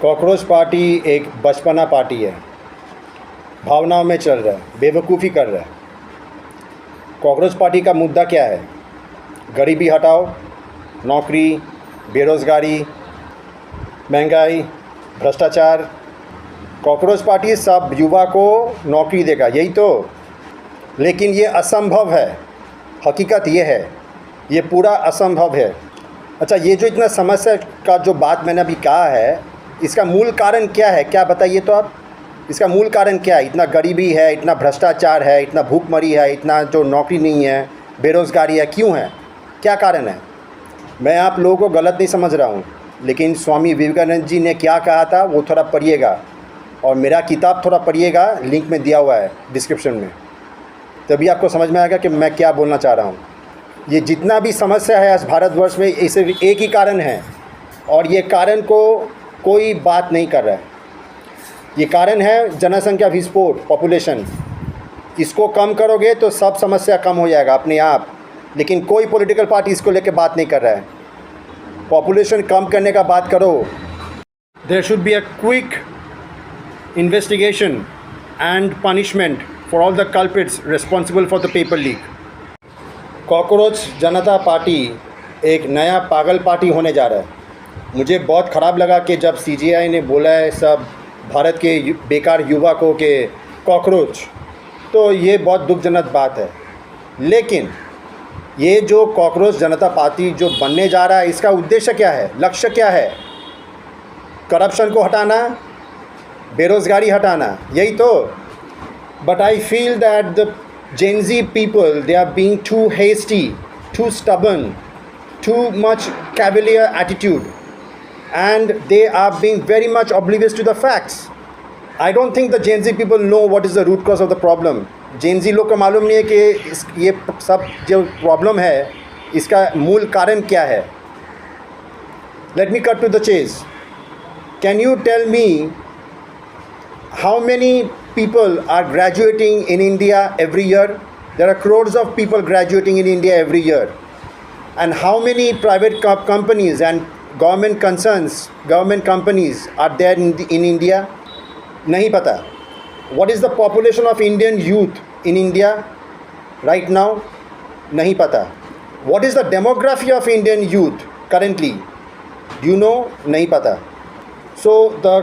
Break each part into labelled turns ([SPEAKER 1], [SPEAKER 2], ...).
[SPEAKER 1] Cockroach party एक बचपना party है, भावनाओं में चल रहा है, बेवकूफ़ी कर रहा है। कॉकरोच पार्टी का मुद्दा क्या है? गरीबी हटाओ, नौकरी, बेरोज़गारी, महंगाई, भ्रष्टाचार। कॉकरोच पार्टी सब युवा को नौकरी देगा, यही तो। लेकिन ये असंभव है, हकीकत ये है, ये पूरा असंभव है। अच्छा, ये जो इतना समस्या का जो बात मैंने अभी कहा है, इसका मूल कारण क्या है? क्या बताइए तो आप, इसका मूल कारण क्या है? इतना गरीबी है, इतना भ्रष्टाचार है, इतना भूखमरी है, इतना जो नौकरी नहीं है, बेरोज़गारी है, क्यों है? क्या कारण है? मैं आप लोगों को गलत नहीं समझ रहा हूँ, लेकिन स्वामी विवेकानंद जी ने क्या कहा था वो थोड़ा पढ़िएगा, और मेरा किताब थोड़ा पढ़िएगा, लिंक में दिया हुआ है डिस्क्रिप्शन में, तभी आपको समझ में आएगा कि मैं क्या बोलना चाह रहा हूँ। ये जितना भी समस्या है आज भारतवर्ष में, इसे एक ही कारण है, और ये कारण को कोई बात नहीं कर रहा है। ये कारण है जनसंख्या विस्फोट, पॉपुलेशन। इसको कम करोगे तो सब समस्या कम हो जाएगा अपने आप, लेकिन कोई पॉलिटिकल पार्टी इसको लेके बात नहीं कर रहा है। पॉपुलेशन कम करने का बात करो। There should be a quick investigation and punishment for all the culprits responsible for the paper leak. Cockroach Janata party एक नया पागल पार्टी होने जा रहा है। मुझे बहुत ख़राब लगा कि जब सीजेआई ने बोला है सब भारत के बेकार युवा को कि कॉकरोच, तो ये बहुत दुखजनक बात है। लेकिन ये जो कॉकरोच जनता पार्टी जो बनने जा रहा है, इसका उद्देश्य क्या है, लक्ष्य क्या है? करप्शन को हटाना, बेरोज़गारी हटाना, यही तो। But I feel that the Gen Z people, they are being too hasty, too stubborn, too much cavalier attitude, and they are being very much oblivious to the facts. I don't think the Gen Z people know what is the root cause of the problem. Gen Z लोग को मालूम नहीं है कि ये सब जो problem है, इसका मूल कारण क्या है। Let me cut to the chase. Can you tell me how many people are graduating in India every year? There are crores of people graduating in India every year. And how many private companies and government concerns, government companies are there in India? Nahi pata. What is the population of Indian youth in India right now? Nahi pata. What is the demography of Indian youth currently? Do you know? Nahi pata. So the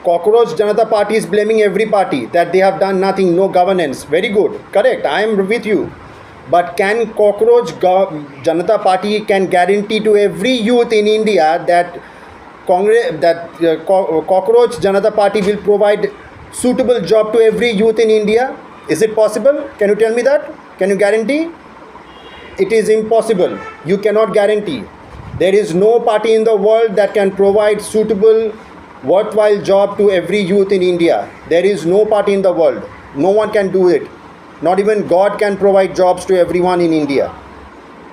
[SPEAKER 1] Cockroach Janata Party is blaming every party that they have done nothing, no governance. Very good, correct, I am with you. But can Cockroach Janata Party can guarantee to every youth in India that Cockroach Janata Party will provide suitable job to every youth in India? Is it possible? Can you tell me that? Can you guarantee? It is impossible. You cannot guarantee. There is no party in the world that can provide suitable, worthwhile job to every youth in India. There is no party in the world. No one can do it. Not even God can provide jobs to everyone in India.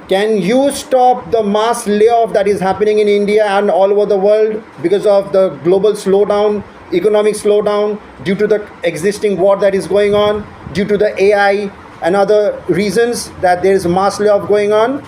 [SPEAKER 1] Can you stop the mass layoff that is happening in India and all over the world because of the global slowdown, economic slowdown, due to the existing war that is going on, due to the AI and other reasons that there is mass layoff going on?